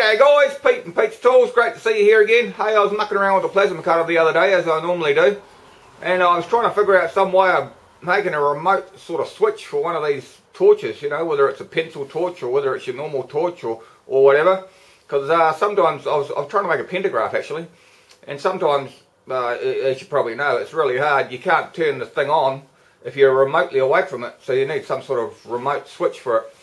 G'day guys, Pete from Pete's Tools, great to see you here again. Hey, I was mucking around with the plasma cutter the other day, as I normally do, and I was trying to figure out some way of making a remote sort of switch for one of these torches, you know, whether it's a pencil torch or whether it's your normal torch or whatever, because sometimes I was trying to make a pentagraph actually, and sometimes, as you probably know, it's really hard. You can't turn the thing on if you're remotely away from it, so you need some sort of remote switch for it.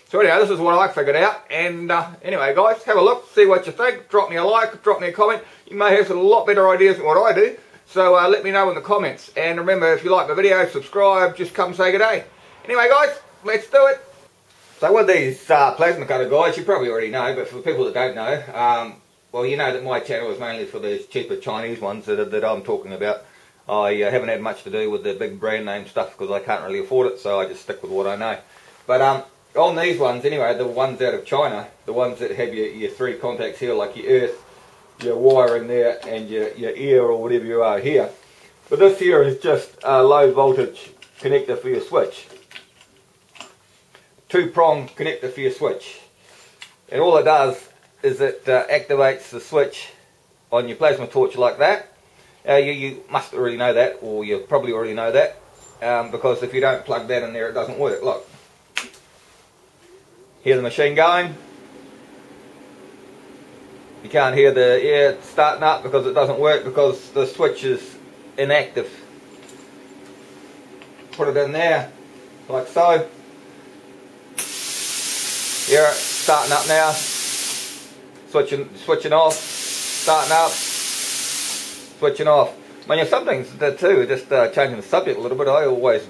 So anyhow, this is what I figured out, and anyway guys, have a look, see what you think, drop me a like, drop me a comment. You may have a lot better ideas than what I do, so let me know in the comments. And remember, if you like the video, subscribe, just come say good day. Anyway guys, let's do it. So with these plasma cutter guys, you probably already know, but for people that don't know, well, you know that my channel is mainly for these cheaper Chinese ones that I'm talking about. I haven't had much to do with the big brand name stuff because I can't really afford it, so I just stick with what I know. But on these ones anyway, the ones out of China, the ones that have your three contacts here, like your earth, your wire in there, and your ear or whatever you are here. But this here is just a low voltage connector for your switch. Two-prong connector for your switch. And all it does is it activates the switch on your plasma torch like that. You must already know that, or you probably already know that, because if you don't plug that in there, it doesn't work. Look. Hear the machine going. You can't hear the air starting up because it doesn't work because the switch is inactive. Put it in there, like so. Hear it starting up now. Switching off. Starting up. Switching off. I mean, some things too, just changing the subject a little bit, I always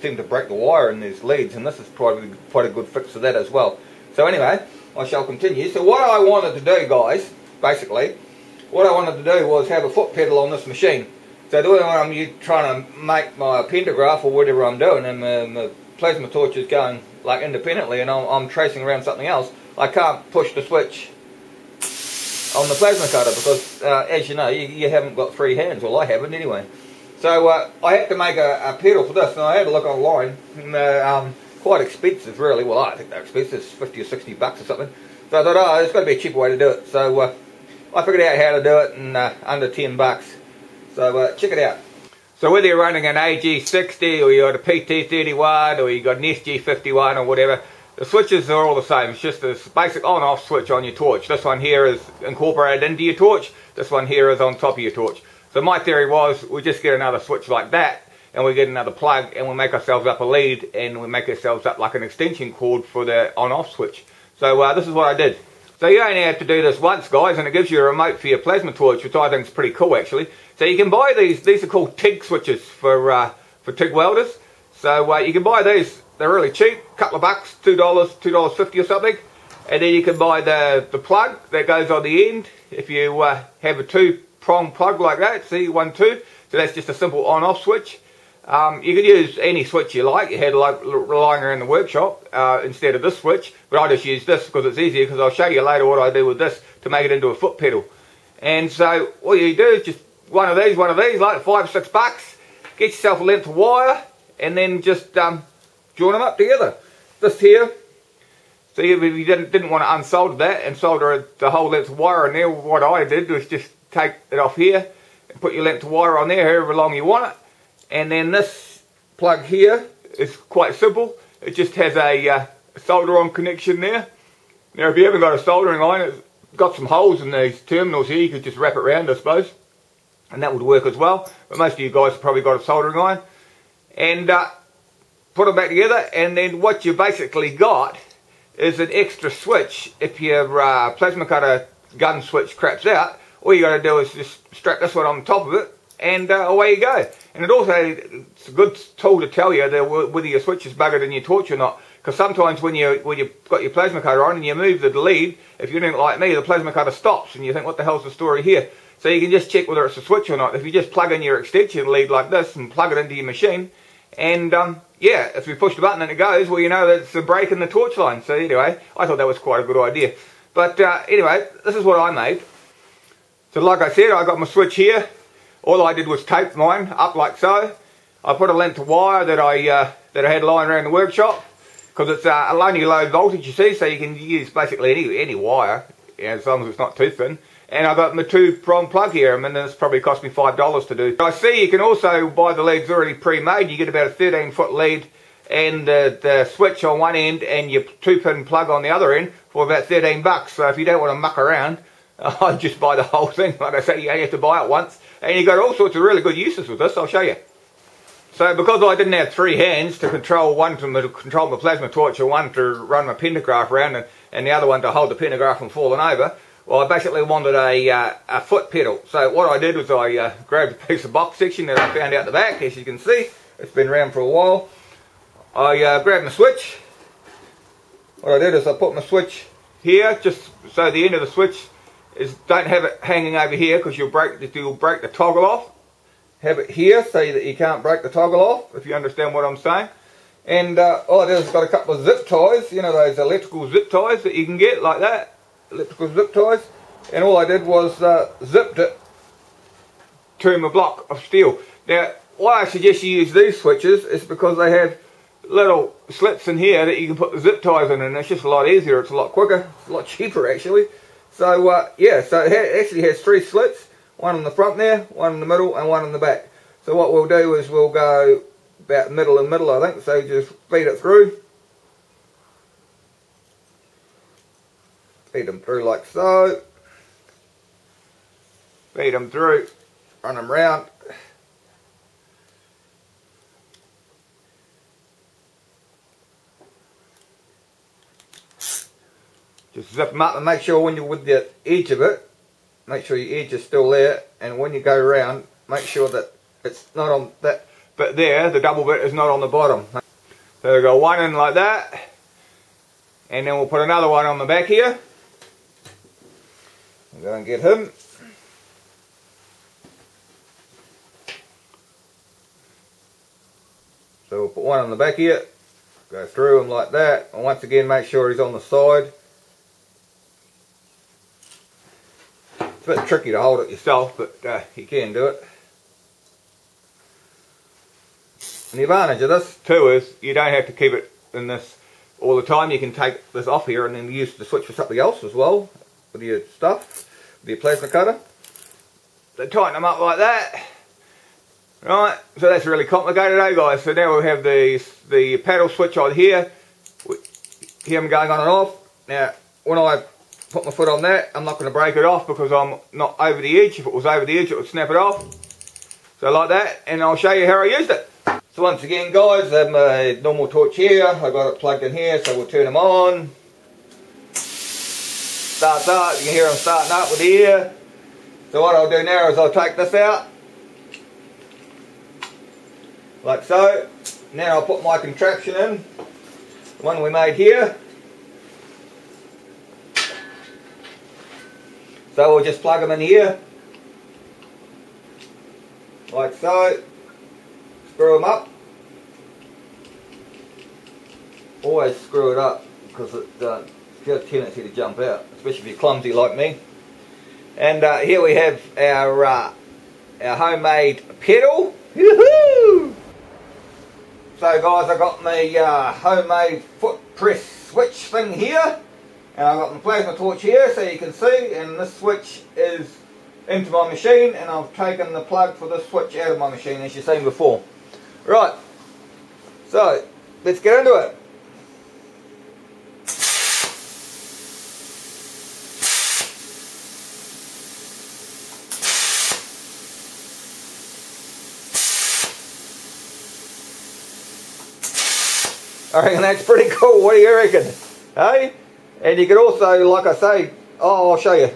seem to break the wire in these leads, and this is probably quite a good fix for that as well. So anyway, I shall continue. So what I wanted to do, guys, basically, what I wanted to do was have a foot pedal on this machine. So doing when I'm trying to make my pentagraph or whatever I'm doing, and the plasma torch is going like independently, and I'm tracing around something else, I can't push the switch on the plasma cutter because, as you know, you haven't got three hands. Well, I haven't anyway. So I had to make a pedal for this, and I had a look online, and quite expensive really. Well, I think they're expensive, 50 or 60 bucks or something. So I thought, oh, there's got to be a cheaper way to do it. So I figured out how to do it in under 10 bucks. So check it out. So whether you're running an AG60 or you got a PT31 or you got an SG51 or whatever, the switches are all the same. It's just this basic on-off switch on your torch. This one here is incorporated into your torch. This one here is on top of your torch. So my theory was we just get another switch like that, and we get another plug, and we make ourselves up a lead, and we make ourselves up like an extension cord for the on-off switch. So this is what I did. So you only have to do this once, guys, and it gives you a remote for your plasma torch, which I think is pretty cool actually. So you can buy these. These are called TIG switches for TIG welders. So you can buy these. They're really cheap, a couple of bucks, $2, $2.50 or something. And then you can buy the plug that goes on the end. If you have a two-prong plug like that, see, 1, 2. So that's just a simple on-off switch. You could use any switch you like. You had like lying around the workshop instead of this switch, but I just use this because it's easier, because I'll show you later what I do with this to make it into a foot pedal. And so all you do is just one of these, like 5, 6 bucks. Get yourself a length of wire and then just join them up together. This here. So if you didn't want to unsolder that and solder the whole length of wire in there, what I did was just take it off here and put your length of wire on there, however long you want it. And then this plug here is quite simple. It just has a solder on connection there. Now if you haven't got a soldering iron, it's got some holes in these terminals here. You could just wrap it around, I suppose, and that would work as well. But most of you guys have probably got a soldering iron. And put them back together, and then what you basically got is an extra switch. If your plasma cutter gun switch craps out, all you got to do is just strap this one on top of it, and away you go. And it's a good tool to tell you that whether your switch is buggered in your torch or not, because sometimes when you've got your plasma cutter on and you move the lead, if you're doing like me, the plasma cutter stops and you think, what the hell's the story here? So you can just check whether it's a switch or not. If you just plug in your extension lead like this and plug it into your machine, and yeah, if you push the button and it goes, well, you know that it's a break in the torch line. So anyway, I thought that was quite a good idea. But anyway, this is what I made. So like I said, I got my switch here. All I did was tape mine up like so. I put a length of wire that I had lying around the workshop, because it's only low voltage, you see, so you can use basically any wire. yeah, as long as it's not too thin. And I've got my 2-prong plug here. I mean, this probably cost me $5 to do. I see you can also buy the leads already pre-made. You get about a 13-foot lead and the switch on one end and your 2-pin plug on the other end for about 13 bucks. So if you don't want to muck around, I'd just buy the whole thing. Like I say, you only have to buy it once. And you got all sorts of really good uses with this. I'll show you. So because I didn't have 3 hands to control, one to control my plasma torch and one to run my pentagraph around and the other one to hold the pentagraph from falling over, well, I basically wanted a foot pedal. So what I did was I grabbed a piece of box section that I found out the back. As you can see, it's been around for a while. I grabbed my switch. What I did is I put my switch here, just so the end of the switch is, don't have it hanging over here because you'll break the toggle off. Have it here so that you can't break the toggle off, if you understand what I'm saying. And all I did is got a couple of zip ties, you know, those electrical zip ties that you can get like that. Electrical zip ties, and all I did was zipped it to my block of steel. Now why I suggest you use these switches is because they have little slits in here that you can put the zip ties in, and it's just a lot easier, it's a lot quicker, it's a lot cheaper actually. So yeah, so it actually has 3 slits, one in the front there, one in the middle and one in the back. So what we'll do is we'll go about middle and middle, I think, so just feed it through. Feed them through like so. Feed them through. Run them round. Just zip them up and make sure when you're with the edge of it, make sure your edge is still there, and when you go around, make sure that it's not on that bit there, the double bit is not on the bottom. So we've got one in like that, and then we'll put another one on the back here. We'll go and get him. So we'll put one on the back here, go through him like that, and once again make sure he's on the side. It's a bit tricky to hold it yourself, but you can do it. And the advantage of this too is you don't have to keep it in this all the time. You can take this off here and then use the switch for something else as well with your stuff, with your plasma cutter. So tighten them up like that. Right, so that's really complicated, eh guys? So now we have the paddle switch on here. Hear them going on and off. Now when I put my foot on that, I'm not going to break it off because I'm not over the edge. If it was over the edge, it would snap it off. So like that, and I'll show you how I used it. So once again guys, I have my normal torch here. I got it plugged in here, so we'll turn them on. Starts up, you can hear them starting up with the ear. So what I'll do now is I'll take this out. Like so. Now I'll put my contraption in. The one we made here. So we'll just plug them in here. Like so. Screw them up. Always screw it up because it has a tendency to jump out, especially if you're clumsy like me. And here we have our homemade pedal. Woohoo! So guys, I got my homemade foot press switch thing here, and I've got my plasma torch here, so you can see. And this switch is into my machine, and I've taken the plug for this switch out of my machine, as you've seen before. Right, so let's get into it. I reckon that's pretty cool. What do you reckon? Hey? And you can also, like I say, oh, I'll show you.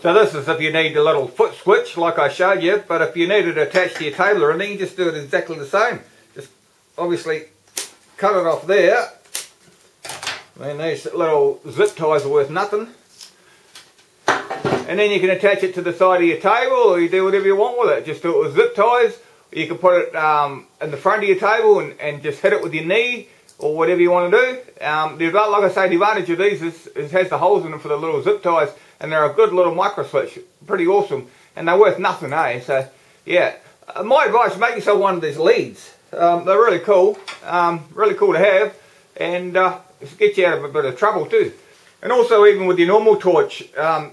So this is if you need a little foot switch like I showed you, but if you need it attached to your table or anything, you just do it exactly the same. Just obviously cut it off there. I mean, these little zip ties are worth nothing. And then you can attach it to the side of your table, or you do whatever you want with it. Just do it with zip ties. You can put it in the front of your table and just hit it with your knee, or whatever you want to do. Like I say, the advantage of these is it has the holes in them for the little zip ties, and they're a good little micro switch, pretty awesome, and they're worth nothing, eh? So yeah, my advice: make yourself one of these leads. They're really cool to have, and get you out of a bit of trouble too. And also even with your normal torch,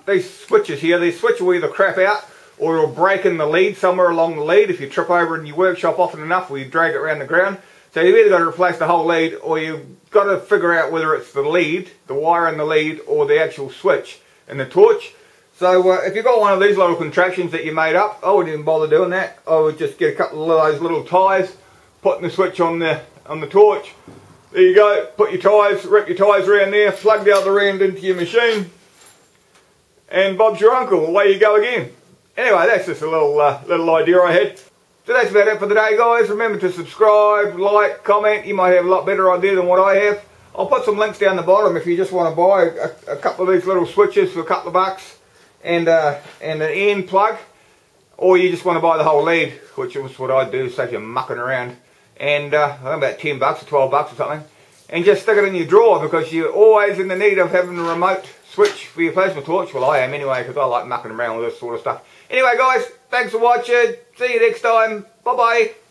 these switches here, these switches will either crap out or it'll break in the lead somewhere along the lead if you trip over it in your workshop often enough or you drag it around the ground. So you've either got to replace the whole lead or you've got to figure out whether it's the lead, the wire in the lead, or the actual switch in the torch. So if you've got one of these little contraptions that you made up, I wouldn't even bother doing that. I would just get a couple of those little ties, putting the switch on the torch. There you go, put your ties, wrap your ties around there, plug the other end into your machine, and Bob's your uncle, away you go again. Anyway, that's just a little idea I had. So that's about it for today, guys. Remember to subscribe, like, comment. You might have a lot better idea than what I have. I'll put some links down the bottom if you just want to buy a couple of these little switches for a couple of bucks and an end plug, or you just want to buy the whole lead, which is what I do, save you mucking around. And about 10 bucks or 12 bucks or something, and just stick it in your drawer because you're always in the need of having a remote switch for your plasma torch. Well, I am anyway, because I like mucking around with this sort of stuff. Anyway, guys, thanks for watching. See you next time. Bye bye.